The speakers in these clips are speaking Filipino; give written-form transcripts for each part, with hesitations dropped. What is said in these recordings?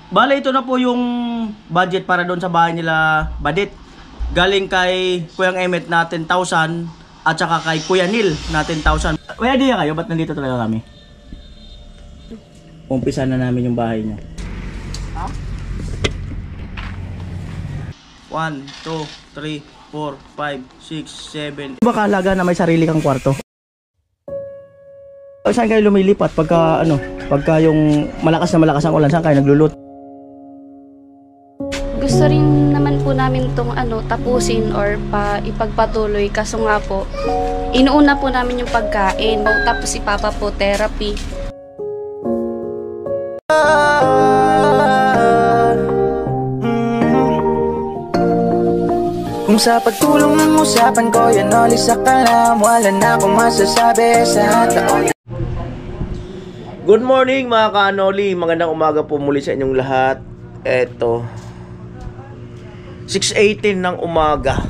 Bale, ito na po yung budget para doon sa bahay nila Badit. Galing kay Kuyang Emet na 10,000 at saka kay Kuya Neil na 10,000. May idea kayo ba't nandito talaga kami? Umpisa na namin yung bahay niya. 1, 2, 3, 4, 5, 6, 7. Baka halaga na may sarili kang kwarto. Saan kayo lumilipat pagka pagka yung malakas ang ulan, saan kayo naglulut? Gusto rin naman po namin itong tapusin or ipagpatuloy, kaso nga po inuuna po namin yung pagkain, tapos si Papa po therapy. Kung sa pagtulong ng usapan ko, yan ulit sa kalam, wala na akong masasabi sa taon. Good morning mga ka-Anoli, magandang umaga po muli sa inyong lahat. Eto 6:18 ng umaga.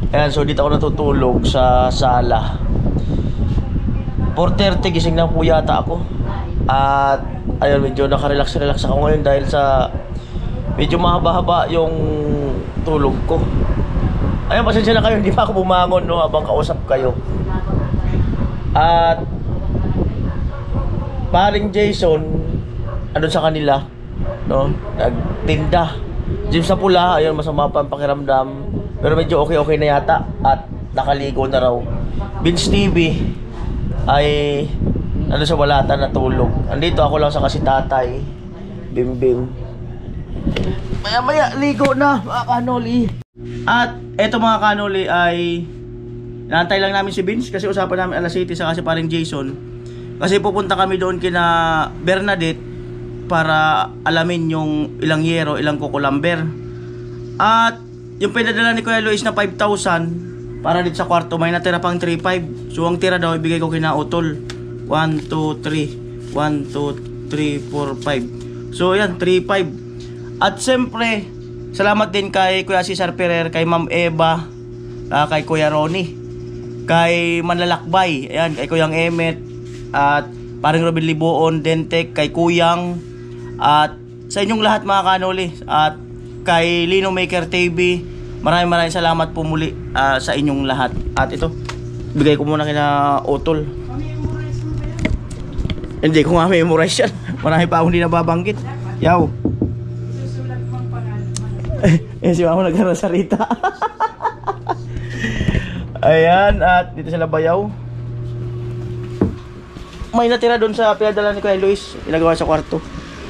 Ayan, so dito ako natutulog sa sala. 4:30 gising na po yata ako. At ayun, medyo nakarelax ako ngayon dahil sa medyo mahaba-haba yung tulog ko. Ayun, pasensya na kayo, hindi pa ako bumangon habang kausap kayo. At paring Jason, andun sa kanila, nagtinda. Gym sa pula, ayun, masama pa ang pakiramdam. Pero medyo okay na yata at nakaligo na raw. Vince TV ay sa walata na tulog. Andito ako lang sa kasi tatay. Bim. Maya ligo na mga kanoli. At eto mga kanoli ay naantay lang namin si Vince kasi usapan namin alas 7 sa kasi paring Jason. Kasi pupunta kami doon kina Bernadette para alamin yung ilang yero, ilang kukulamber. At yung pinadala ni Kuya Luis na 5,000 para dito sa kwarto, may natira pang 3,500. So ang tira daw ibigay ko kina Utol. 1, 2, 3 1, 2, 3, 4, 5. So yan, 3,500. At siyempre salamat din kay Kuya Cesar Ferrer, kay Ma'am Eva, kay Kuya Ronnie, kay Manlalakbay, ayan, kay Kuyang Emet, at paring Robin Liboon, Dentek, kay Kuyang, at sa inyong lahat mga kanoli, at kay Lino Maker TV, maraming salamat po muli sa inyong lahat. At ito, bigay ko muna kina Utol. Hindi ko nga memorize yan. Marami pa akong hindi nababanggit. Yaw. Si Mama nagkaroon sa Rita. Ayan, at dito sa Labayaw. May natira doon sa pinadala ni Kuya Luis, ilagawa sa kwarto.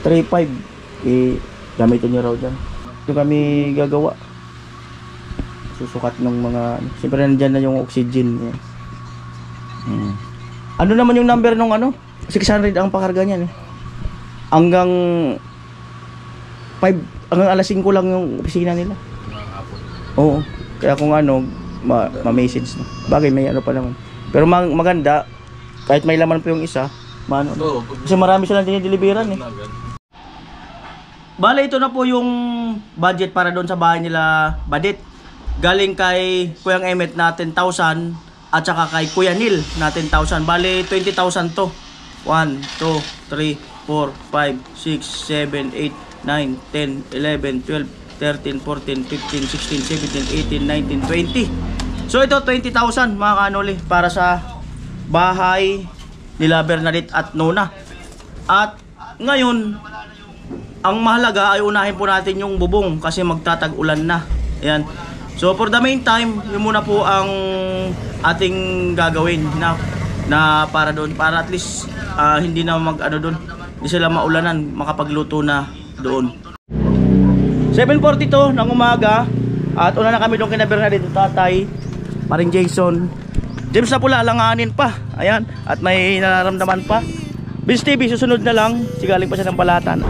3,500. Gamitin nyo raw dyan. Ito kami gagawa. Susukat ng mga siyempre nandyan na yung oxygen. Ano naman yung number nung 600 ang pakarga niyan hanggang 5, hanggang alas 5 lang yung opisina nila. Oo. Kaya kung ma-message na. Bagay may pa naman. Pero maganda kahit may laman po yung isa, kasi marami silang dinideliveran Bale, ito na po yung budget para doon sa bahay nila Badit. Galing kay Kuyang Emet na 10,000 at saka kay Kuya Neil na 10,000. Bale, 20,000 to. 1, 2, 3, 4, 5, 6, 7, 8, 9, 10, 11, 12, 13, 14, 15, 16, 17, 18, 19, 20. So ito 20,000 mga kanoli para sa bahay nila Bernadette at Nona. At ngayon ang mahalaga ay unahin po natin yung bubong kasi magtatag-ulan na. Ayan. So for the meantime, yun muna po ang ating gagawin na para doon, para at least hindi na doon, hindi sila maulanan, makapagluto na doon. 7:42 ng umaga at una na kami doon kina Bernadette, tatay, paring Jason. James na pula, langanin pa. Ayan, at may nararamdaman pa. Vince TV, susunod na lang. Sigaling pa siya ng Balatan.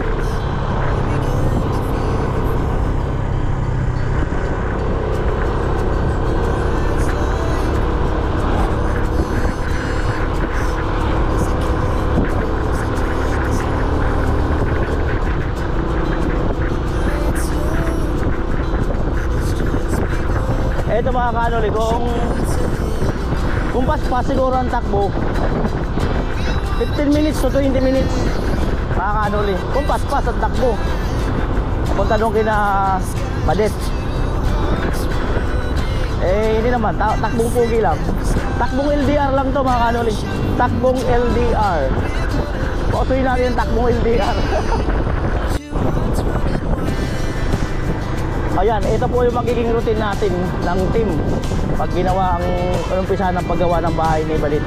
Ito mga kanoli, kung pas siguro ang takbo 15 minutes to 20 minutes mga kanoli, kung pas ang takbo. papunta doon kina Madet. Eh hindi naman, takbong pugi lang. Takbong LDR lang to mga kanoli. Takbong LDR. Pausuin natin yung takbong LDR. Ayan, ito po yung magiging routine natin ng team pag ginawa ang umpisa ng paggawa ng bahay ni Balit.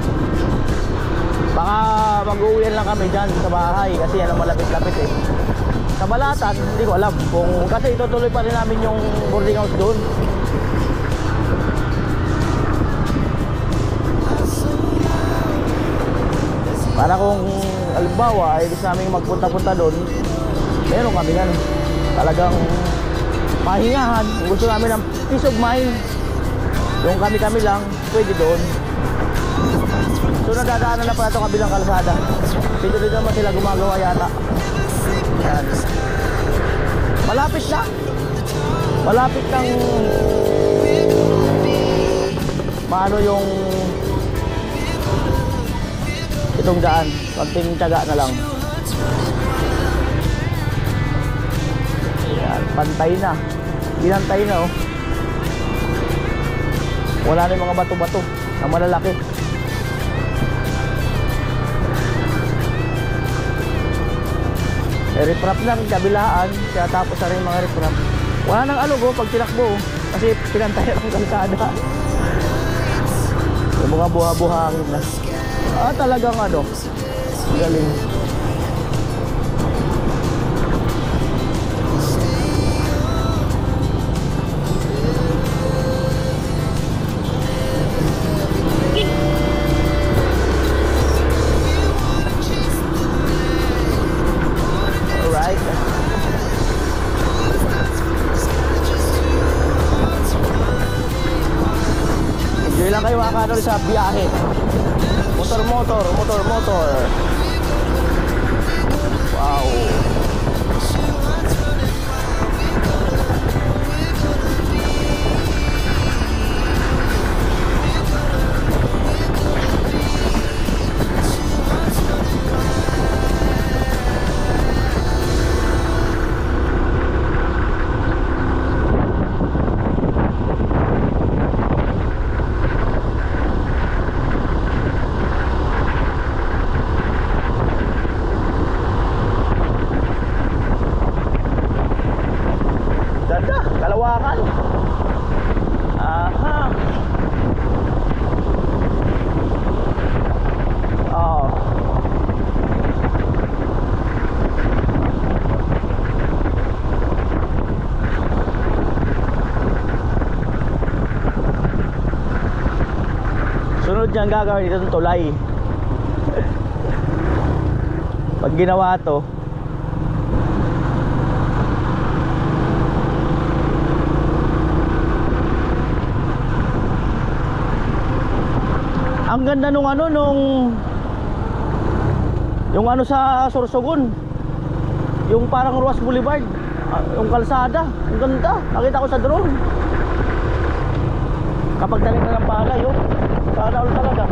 Baka mag-uwian lang kami dyan sa bahay kasi yan ang malapit-lapit eh. Sa Balatan, hindi ko alam kung kasi itutuloy pa rin namin yung boarding house doon. Para kung halimbawa ay gusto namin magpunta-punta doon, meron kami yan talagang pahingahan. Gusto namin ng peace of mind, yung kami-kami lang, pwede doon. So nadadaanan na pala itong kabilang kalsada. Dito naman sila gumagawa yata. Yan. Malapit lang. Malapit lang maano yung itong daan. Konting tiyaga na lang. Yan, pantay na. Binantay na oh. Wala na yung mga bato-bato na malalaki. Riprap lang, kabilaan. Kaya tapos na rin mga riprap. Wala nang alugo pag tinakbo kasi pinantayan ang kalsada. Yung mga buha-buhangin na. Talagang ano, galing. Alright. Enjoy lang kayo mga kanol sa biyahe. Motor. Wow. Kalawakan. Aha. Oh. Sunod niyang gagawin dito ng tulay. Pag ginawa to, ang ganda nung yung ano sa Sorsogon, yung parang Ruas Boulevard, yung kalsada, ang ganda. Nakita ko sa drone kapag daling na ng palay oh. Sana all talaga.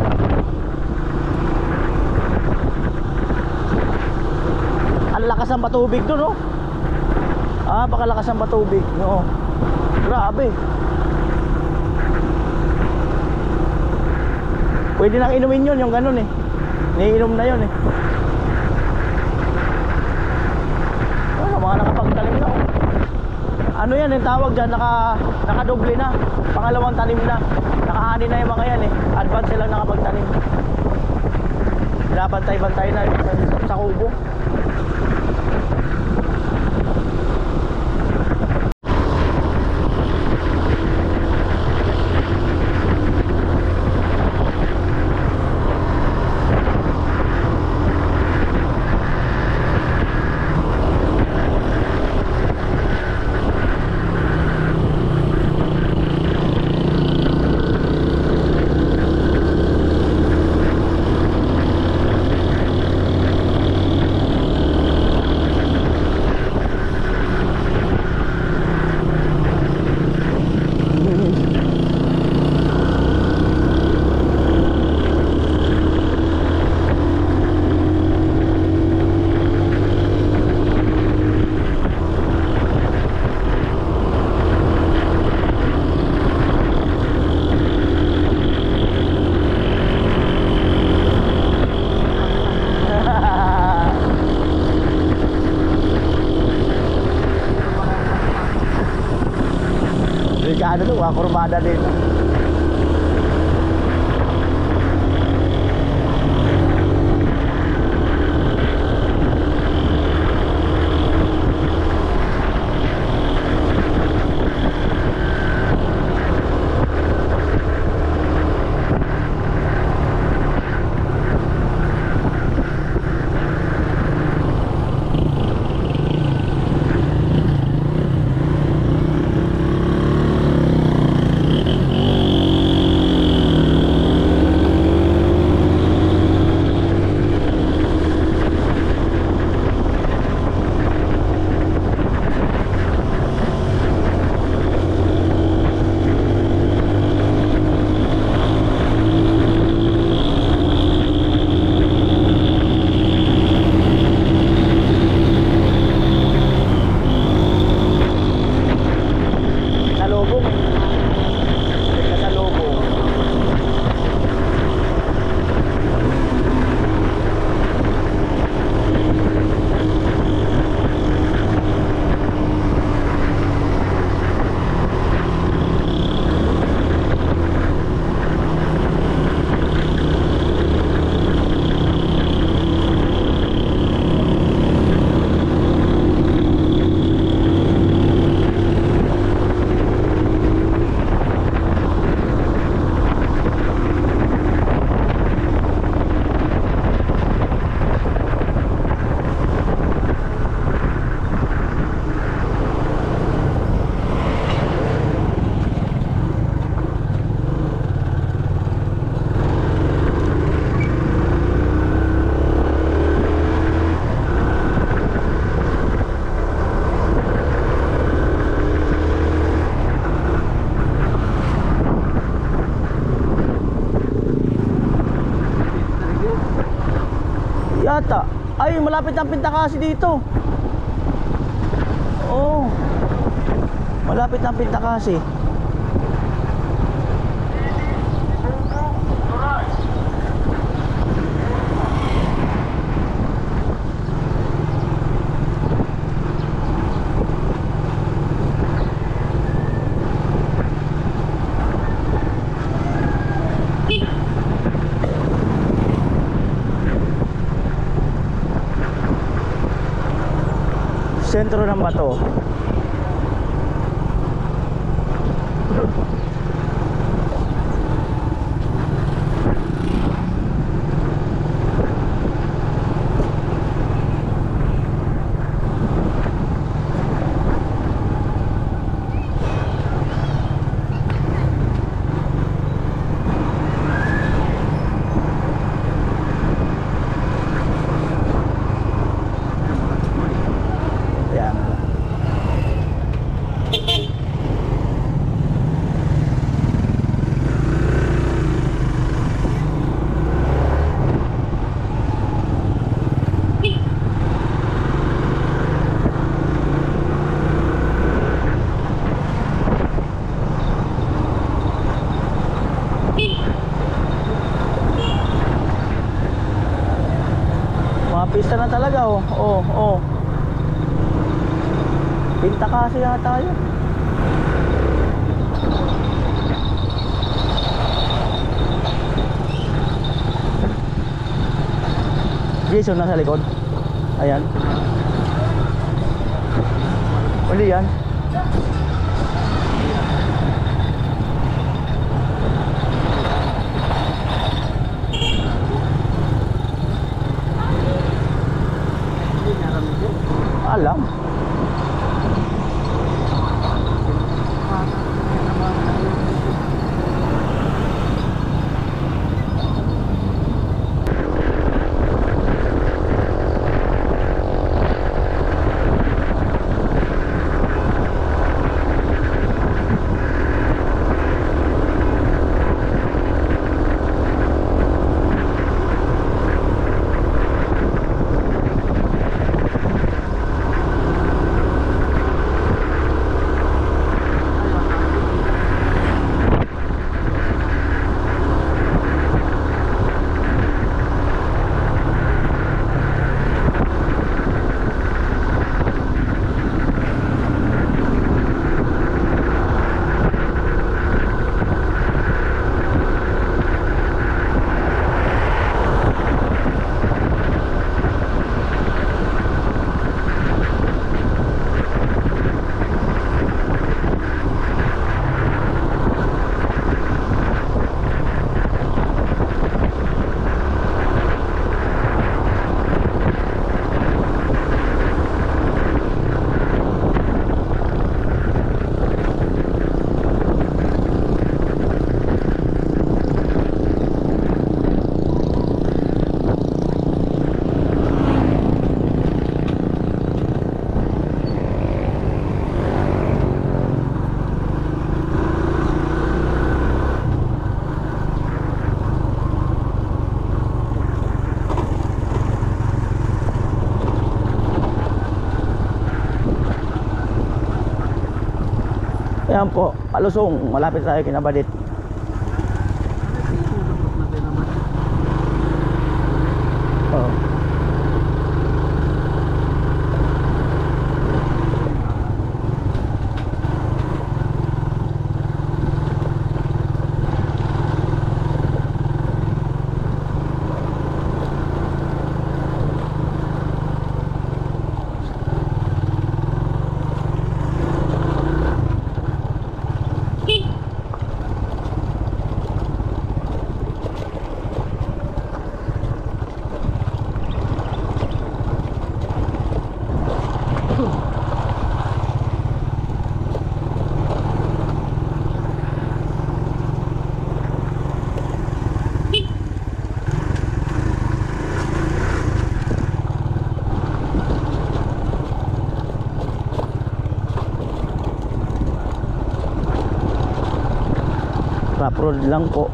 Ang lakas ng patubig doon oh. Pakalakas ng patubig no. Grabe. Pwede nang inumin yun, yung ganun eh. Niinom na yun eh. Mga nakapagtalim na oh. Ano yan, yung tawag dyan, nakadoble na. Pangalawang tanim na. Nakahani na yung mga yan eh. Advance silang nakapagtanim. Pinapantay-bantay na sa kubo. ano to, mga kurbada din. Yata. Ay, malapit ang Pintakasi dito. Oo. Malapit ang Pintakasi. Sentro ng Bato. Pista na talaga, oh. Oh, oh. Pintakasi yata yun. Jason nasa likod. Ayan. Uli yan. Alam. Ayan po, Palusong, malapit tayo kinabadit. Oh. Rough road lang po.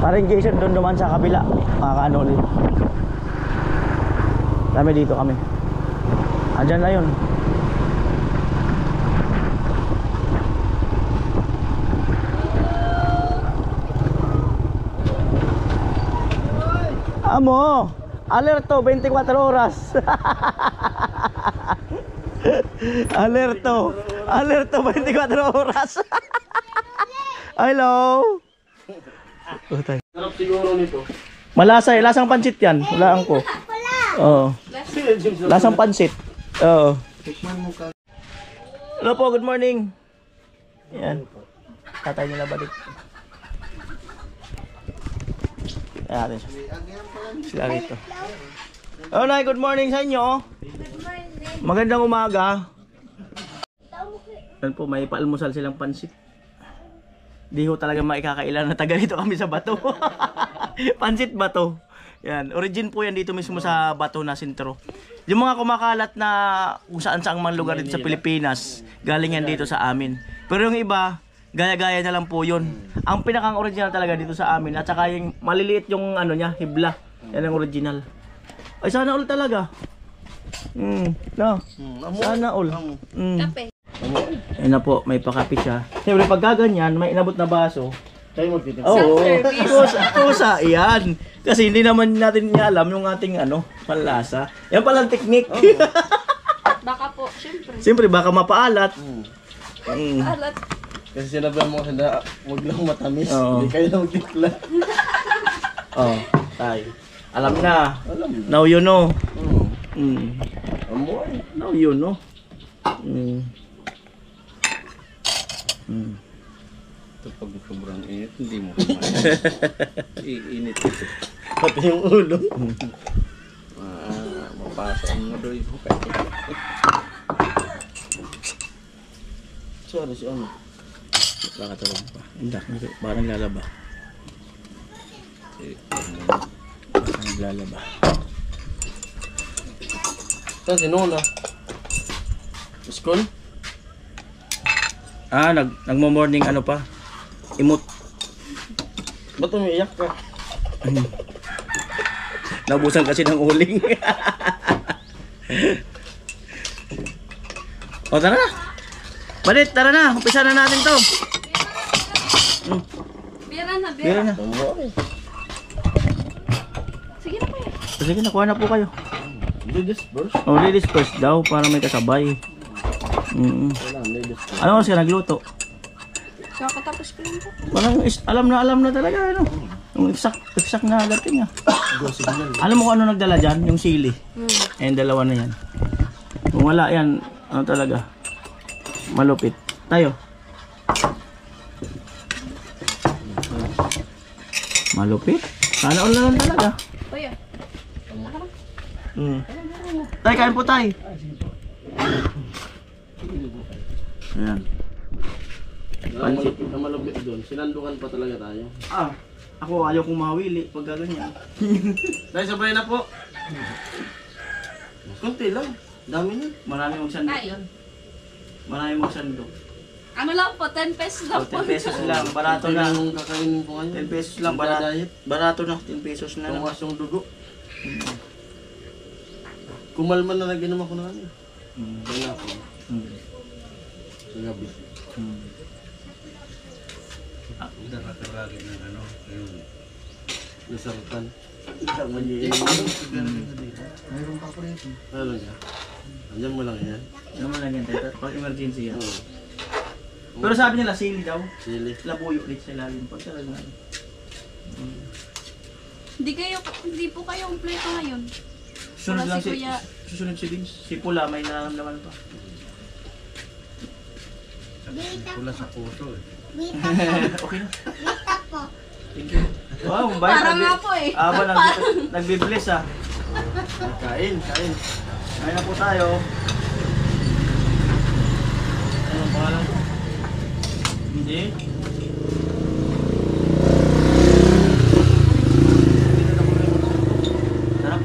Parang Jason doon naman sa kabila. Makakaano ulit. Kami dito kami. Andyan na yun. Amo, alerto 24 oras. Alerto 24 oras. Hello. Sarap siguro nito. Malasa eh, lasang pansit yan. Walaan ko. Oo. Lasang pansit. Oo. Hello po, good morning. Yan. Tatay nila balik. Ayan natin siya. Sila rito. Oh, Nay, good morning sa inyo. Good morning. Magandang umaga. Yan po, may paalmusal silang pansit. Di ho talaga maikakailan na taga dito kami sa Bato. Pansit Bato. Yan, origin po yan dito mismo sa Bato na sentro. Yung mga kumakalat na kung saan-saang mga lugar dito sa Pilipinas, galing yan dito sa amin. Pero yung iba, gaya-gaya na lang po yun. Ang pinakang original talaga dito sa amin, at saka yung maliliit yung ano niya, hibla. Yan ang original. Ay, sana all talaga. No. Sana all. Kape. Ayun na po, may pakapi siya. Siyempre pag gaganyan, may inabot na baso. Tayo mag-fitting. Oo, Self-service. kusa, yan. Kasi hindi naman natin niya alam yung ating ano, panlasa. Yan palang teknik. Baka po, syempre. Siyempre baka mapaalat. Alat. Kasi sinabi mo na huwag lang matamis. Oo. Hindi kayo lang magtikla. Oh, tay. Alam na. Alam mo. Now you know. Mm. Amoy. Now you know. Ito pag sobrang init, hindi mo kumain. Iinit ito. Pati yung ulo. Mapasaan mo doon ito. Sorry si ano. Baka tulog pa. Hindi, baka naglalaba. Baka naglalaba. Saan si Nona? School? Ah, nagmo-morning ano pa? Imot. Ba't umiiyak ka? Naubusan kasi ng uling. O, tara na. Balit, tara na. Umpisa na natin to. Bira na, Bira na. Amoy. Sige na kuya. Sige, nakuha na po kayo. Ladies first? O, ladies first daw para may kasabay. Wala, ladies first. Ano kasi nagluto? Kakatapos ko lang po. Parang alam na talaga ano. Yung exact na dating ah. Alam mo kung ano nagdala dyan? Yung sili. Ayan, dalawa na yan. Kung wala yan, ano talaga? Malupit. Tayo. Malupit. Sana all na lang talaga. Kuya. Tay, kain po tay. Ayan. Pansit. Ang malupit doon, sinandukan pa talaga tayo. Ah, ako ayaw kong mawili pag ganyan. Dahil sabay na po. Kunti lang. Dami na. Marami mong sandok Ay. yan. Marami mong sandok. Ano lang po, 10 pesos lang po. 10 pesos lang, barato na. Yung kakainin ko ngayon. 10 pesos lang, barato. Diet. Barato na, 10 pesos na lang. Tumas yung dugo. Kumalman na naginom ako na ano. Kaya ako. Sa gabi. Nakakaragin ng ano. Nasartan. Mayroon pa ko rito. Ano ka? Andiyan mo lang yan. Ano mo lang yan, tayo, pag emergency yan. Oo. Pero sabi nila, sili daw. Sili. Labuyo ulit sa ilalim pag talaga. Hindi po kayo kompleto ngayon. Susunod Wala lang si si, Kuya. susunod si Vince. Si Pula, may nararamdaman pa. Pula sa puso eh. Okay na. Thank you. Wow, mabait. Parang nga po eh. Aba, nagbibless ah. Kain. Kain na po tayo. Anong pangalan ko? Hindi. Sarap.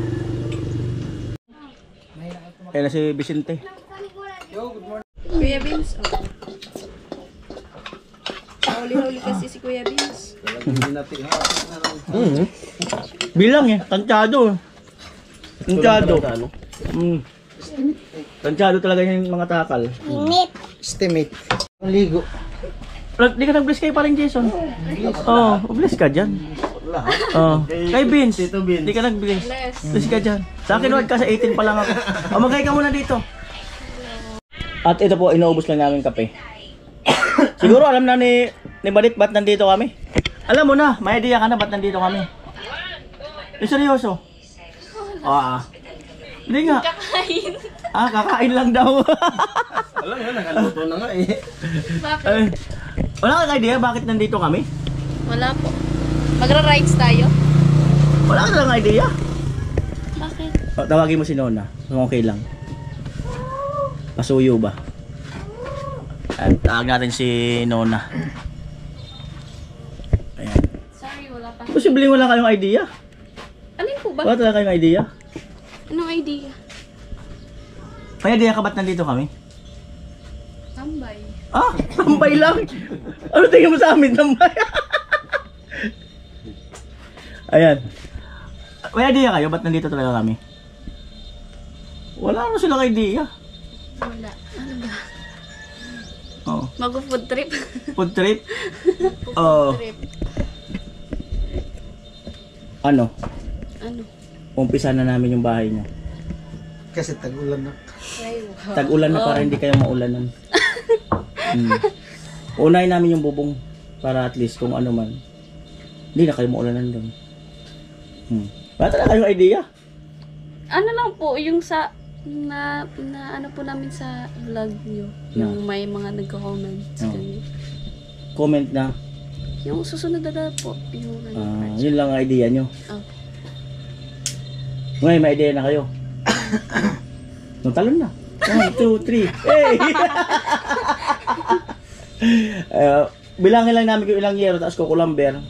Ayan na si Vicente. Kuya Vince. Huli-huli kasi si Kuya Vince. Bilang eh, tansyado. Tansyado. Tansyado talaga yung mga takal. Estimate. Ligo. Di ka nag-bless kayo parang Jason? Oo, bless ka dyan. Oh. Kay Vince, di ka nag-bless. Bless ka dyan. Sa akin, wag ka sa 18 pa lang ako. Magay ka muna dito. At ito po, inaubos lang namin kape. Siguro alam na ni Balit ba't nandito kami. Alam mo na, may idea ka na ba't nandito kami. Seryoso? Hindi nga. Kakain. Kakain lang daw. Alam nga, nakaluto na nga eh. Bakit? Wala kang idea bakit nandito kami? Wala po. Magra-rides tayo? Wala ka lang idea. Bakit? Tawagin mo si Nona. Kung okay lang. Pasuyo ba? At tawag natin si Nona. Ayan. Sorry, wala pa. Posibleng wala kayong idea. Alin po ba? Wala talaga kayong idea. Anong idea? May idea ka ba't nandito kami? Tambay. Tambay lang. Ano tingin mo sa amin, tambay? Ayan. May idea kayo ba't nandito talaga kami? Wala na silang idea. Wala. Ano ba? Oh. Mag-food trip. Food trip? Oh. Trip. Ano? Ano? Umpisa na namin yung bahay niya. Kasi tag-ulan na. Ay, wow. Tag-ulan na para hindi kayo maulanan. Unahin namin yung bubong para at least kung ano man hindi na kayo maulanan doon. Wala talaga kayong idea? Ano lang po, yung sa na ano po namin sa vlog nyo. Yung may mga nagko-comments. ganyan. Comment na. Yung susunod na po. Yung ano. Yun lang ang idea nyo. Oh. Ngayon may idea na kayo. Nung talon na. 1, 2, 3. Hey! Bilangin lang namin kung ilang yero tapos kukulamber.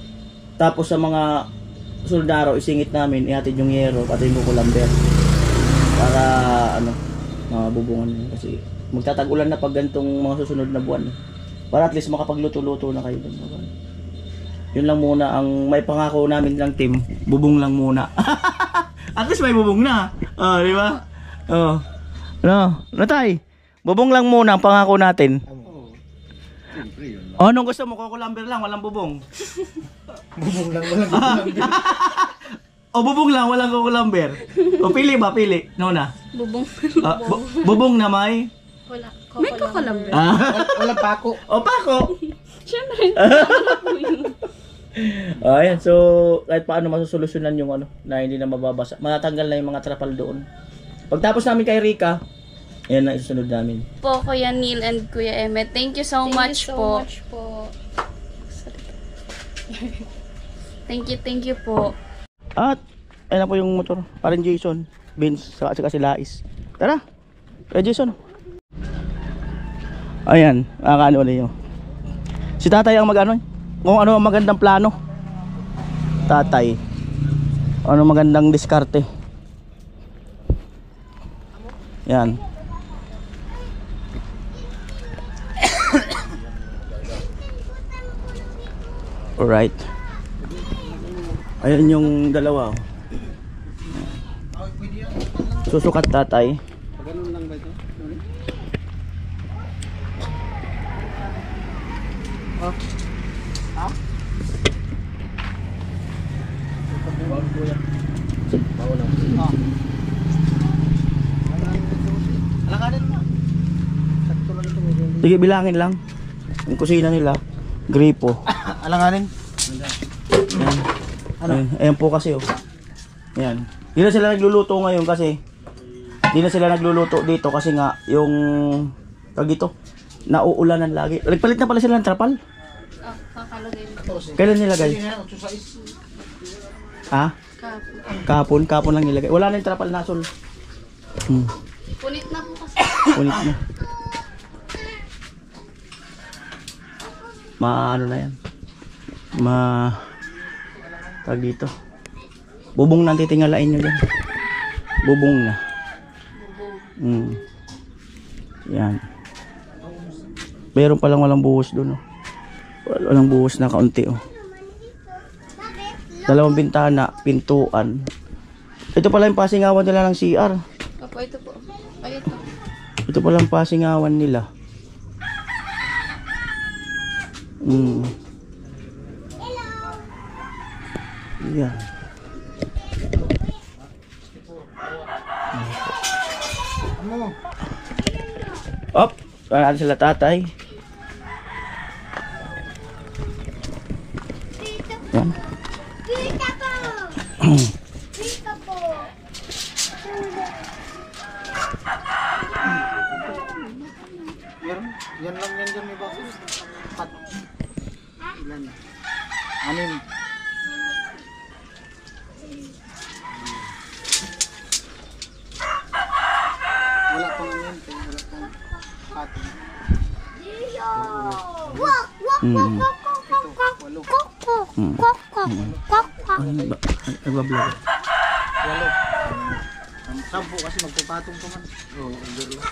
Tapos sa mga sunod na araw isingit namin, ihatid yung yero pati yung kukulamber. Para ano, mabubungan yun. Kasi magtatag-ulan na pag gantong mga susunod na buwan. Para at least makapagluto-luto na kayo doon. Yun lang muna ang may pangako namin ng team. Bubong lang muna. At least may bubong na. Di ba? No, Natay. Bubong lang muna ang pangako natin. Anong gusto mo? Kukulamber lang, walang bubong. Bubong lang, walang kukulamber. O bubong lang, walang kukulamber. O pili ba? Pili. Nona. Bubong. Bubong na may? Wala. May kakulamber. Walang pako. O pako. Siyempre. Ano po yun? Ayan, so kahit paano masusolusyonan yung ano, na hindi na mababasa. Matanggal na yung mga trapal doon. Pagtapos namin kay Rika, ayan na isusunod namin. Po, Kuya Neil and Kuya Emmet. Thank you so much po. Thank you po. At, ayan na po yung motor. Parang Jason, Vince, saka si Lais. Tara, kaya Jason. Ayan, nakakaano ulit yun. Si tatay ang mag-ano, kung ano ang magandang plano. Tatay, ano magandang diskarte. Yan. Alright. Ayan yung dalawa. Susukat tatay. Ganun lang ba ito? Alakanin mo. Sakto lang ito. Sige, bilangin lang. Yung kusina nila, gripo. Alanganin. Ayan. Ayan po kasi oh. Ayan. Di na sila nagluluto ngayon kasi di na sila nagluluto dito kasi nga yung tag dito nauulanan lagi. Nagpalit na pala sila ng trapal. Kakalagay mo. Kailan nilagay? Ha? Kapon lang nilagay. Wala na yung trapal na sol. Punit na po kasi. Ulit na. Ano na yan. Tag dito. Bubong na titingalain nyo dyan. Bubong na. Yan. Meron palang walang buhos dun oh. Walang buhos na kaunti oh. Dalawang bintana, pintuan. Ito pala yung pasingawan nila ng CR. Opo, ito po. Ay, ito. Ito pala yung pasingawan nila. Yan. Op, natin sila tatay. Yan. Yan lang yan dyan may bakit. Pat. Ilan? Anim. Wala pang yan. Wala pang patin. Nagbablog. Walo. Sampo kasi magpapatong pa man. Oo, under lang.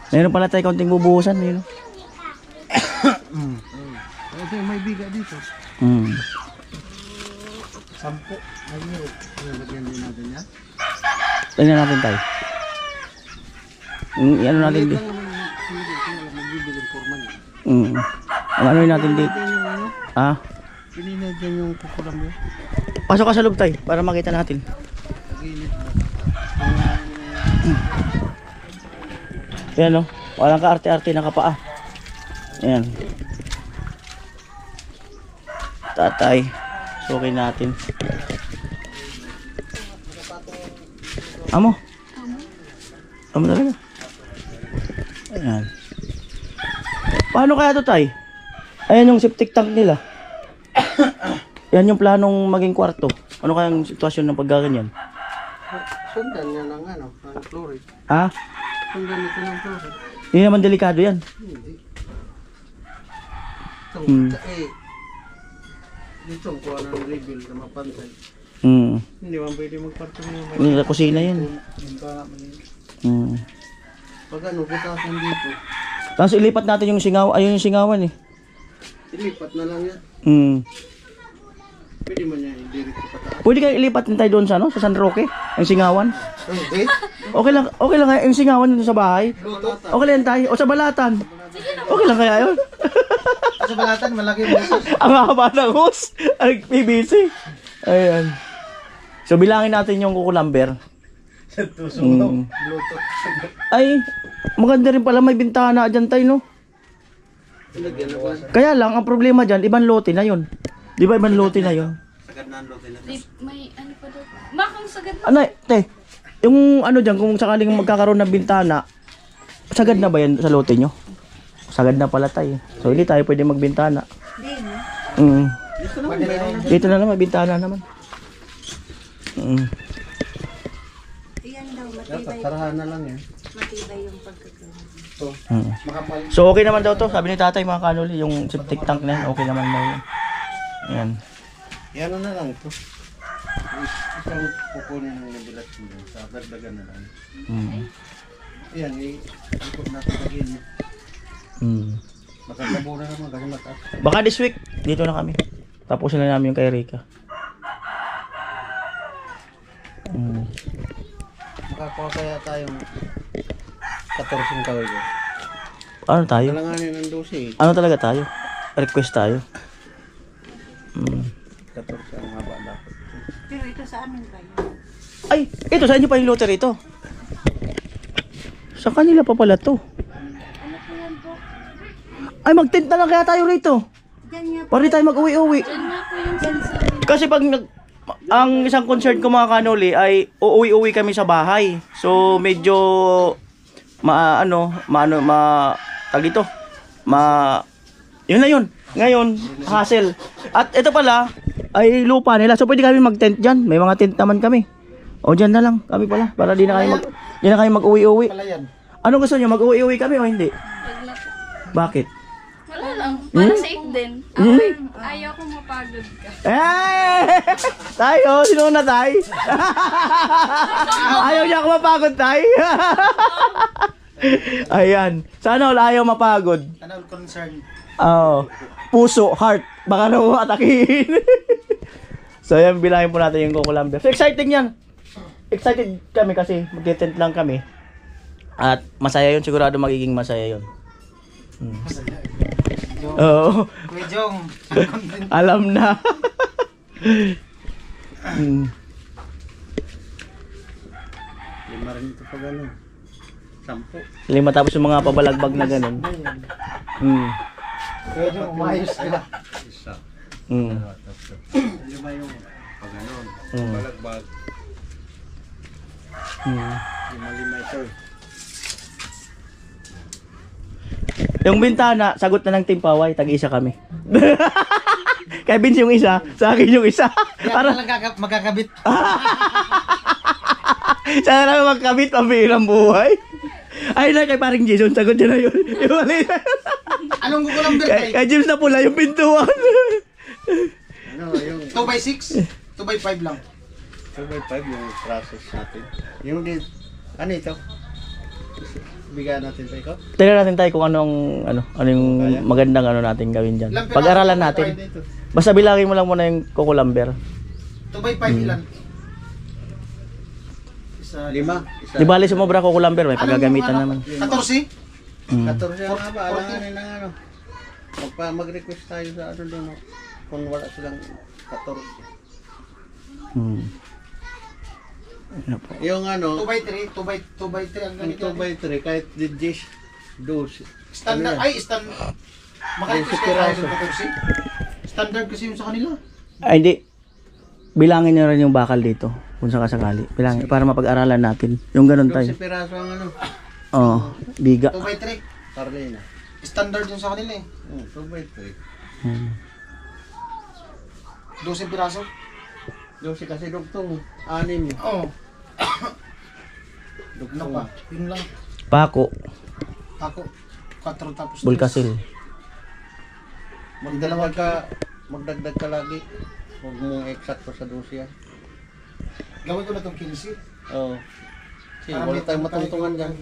Meron pala tayo kaunting bubuhusan. Yun. Ito yung may biga dito. Sampo. Ayun. Lagyan din natin yan. Tingnan natin tayo. Ano natin dito? Magbibigyan forman yan. Ano natin dito? Ah? Pininad yan yung kukulam yun. Pasok ka sa loob tayo para makita natin. Ginit ba? Yan o. Walang ka-arte-arte na kapaa. Ayan. Tatay. Sukin natin. Amo. Amo talaga. Ayan. Paano kaya ito tay? Ayan yung septic tank nila. Yan yung planong maging kwarto. Ano kayang sitwasyon ng pagkaganyan? Sundan yan ang ano, ang fluoride. Ha? Sundan ito ng fluoride. Hindi naman delikado yan. Hindi. Dito ang kuha ng rebuild na mapantay. Hindi man pwede magparto mo. Yung kusina yan. Pag ano, butasan dito. Tapos ilipat natin yung singaw, ayun yung singawan eh. Ilipat na lang yan. Pwede man yan i-direct pataas. Pwede kayo ilipat din tayo doon sa, ano, sa San Roque, yung singawan. Hindi. Okay lang nga yung singawan dun sa bahay. Okay lang tayo. O sa balatan. Okay lang kaya yun. Sa balatan, malaki yung hoses. Ang haba ng hose. Ang PVC. Ayan. So bilangin natin yung kukulamber. Bluetooth. Ay, maganda rin pala may bintana dyan tayo, no? Lagyan na ba? Kaya lang, ang problema dyan, ibang lote na yun. Di ba ibang lote na yun? Sagad na ang lote na. May ano pa daw. Makang sagad. Ano, te, yung ano dyan, kung sakaling magkakaroon ng bintana, sagad na ba yan sa lote nyo? Sagad na pala tayo. So, hindi tayo pwede magbintana. Dito naman meron na. Dito na naman, bintana naman. Dapat tarahan na lang yan. Makapal. So, okay naman daw to. Sabi ni tatay, mga kanuli, yung septic tank na yan, okay naman daw yun. Yan. Yan na lang ito. Isang kukunin ng nabilat mo sa dagdagan na lang. Yan, ikot natin lagi niya. Matagabo na naman kasi mataas. Baka this week, dito na kami. Tapusin na namin yung kay Rika. Makakuha kaya tayong 14 kawig. Ano tayo? Kalanganin ng 12 eh. Ano talaga tayo? Request tayo. 14 ang haba dapat. Pero ito sa amin kayo. Ay, ito, sa inyo pa yung lottery ito? Sa kanila pa pala to. Ano po yan po? Ay, mag-tent na lang kaya tayo rito. Diyan nga po. Para di tayo mag-uwi-uwi. Yan nga po yung sinasabi. Kasi pag ang isang concern ko mga kanoli ay uuwi-uwi kami sa bahay. So medyo yun na yun. Ngayon, hassle. At ito pala ay lupa nila. So pwede kami mag-tent diyan. May mga tent naman kami. O diyan na lang kami pala para di na kayo mag-uwi-uwi. Ano gusto niyo? Mag-uwi-uwi kami o hindi? Wag na po. Bakit? Wala lang. Para sa din. Ayaw ko mapagod ka. Eh! Tayo, sino na tayo? Ayaw niya ako mapagod tayo. Ayan. Sana wala ayaw mapagod. Ano concern? Oo. Puso, heart. Baka na atakihin. So yan, bilangin po natin yung kukulamber. So exciting yan. Excited kami kasi mag-tent lang kami. At masaya yun. Sigurado magiging masaya yun. Oo. Medyo Alam na. lima rin ito pag ano. 10. Lima tapos yung mga pabalagbag na ganun. Medyo umayos ka. Isa. Tatlo. Lima yung pag ano. Balagbag. Lima ito. Yung bintana, sagot na ng Team Paway, tag-isa kami. Kaya Vince yung isa, sa akin yung isa. Para magkakabit. sana namin magkabit, pambihirang buhay. Ay na, kay paring Jason, sagot niya na yun. Yung mali na. Anong kukulamber tayo? Kay James na pula yung pintuan. Ano, yung 2x6? 2x5 lang. 2x5 yung process natin. Yung di, ano ito? Bigyan natin tayo ko? Tingnan natin tayo kung ano yung magandang ano natin gawin dyan. Pag-aralan natin. Basta bilangin mo lang muna yung kukulamber. 2x5 ilan? Isa, 5. Di bali sumobra kukulamber, may paggagamitan naman. 14? 14 ang haba. Alanganin ng ano. Mag-request tayo sa ano doon. Kung wala silang 14. Ano po? Yung ano, 2x3 ang ganito. 2x3 kahit di dish, 12. Standard, Ano yan? ay standard. Maka-request kayo tayo ng 14. Standard kasi yung sa kanila. Ay hindi. Bilangin nyo rin yung bakal dito. Kung sakasakali. Bilangin. Para mapag-aralan natin. Yung ganun 12 tayo. piraso ang ano. Oo. Biga. 2x3. Parlina. Standard yung sa kanila eh. 2x3. 12 piraso. 12 kasi dugtong. 6. Oo. Ano Dugtong. pa? Yun lang. Pako. Ako. 4 tapos. Bulkasil. Magdagdag ka lagi. Huwag mong eksakto sa 12 yan. Gawin ko na itong 15. Oo. Kasi wala tayong matungtungan dyan.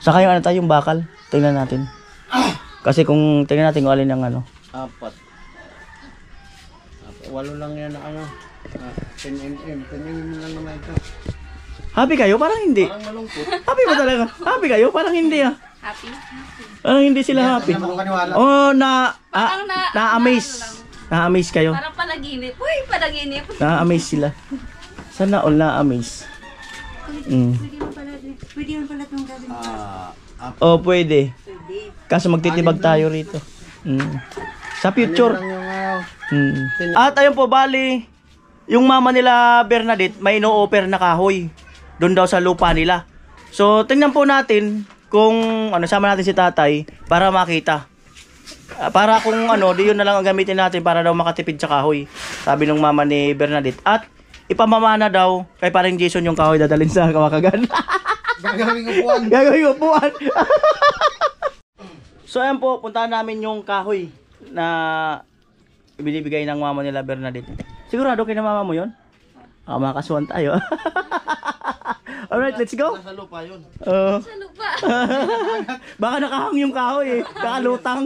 Saka yung ano tayo, yung bakal. Tingnan natin. Kasi kung tingnan natin kung alin ang ano. 4. 8 lang yan na ano. 10mm. 10mm lang naman ito. Happy kayo? Parang hindi. Parang malungkot. Happy ba talaga? Happy kayo? Parang hindi ah. Happy? Parang hindi sila happy. Hindi naman ako kaniwala. Oh, Parang na-amaze. Na-amaze kayo. Parang panaginip. Uy, panaginip. Na-amaze sila. Sana all na-amaze. Pwede mo pala itong gawin. Oh, pwede. Kaso magtitibag tayo rito. Sa future. Lang yung, At ayun po, bali, yung mama nila Bernadette, may ino-offer na kahoy. Doon daw sa lupa nila. So, tingnan po natin kung sama natin si tatay para makita. Para kung di yun na lang ang gamitin natin para daw makatipid sa kahoy. Sabi ng mama ni Bernadette. At ipamamana daw kay paring Jason yung kahoy dadalhin sa Kawakagan. Gagawing upuan. Gagawin upuan. So ayan po, puntahan namin yung kahoy na binibigay ng mama nila Bernadette. Sigurado kay na mama mo yun? Makakasuhan tayo. Alright, let's go. Nasa lupa yun. Sa lupa. Baka nakahang yung kahoy eh. Nakalutang.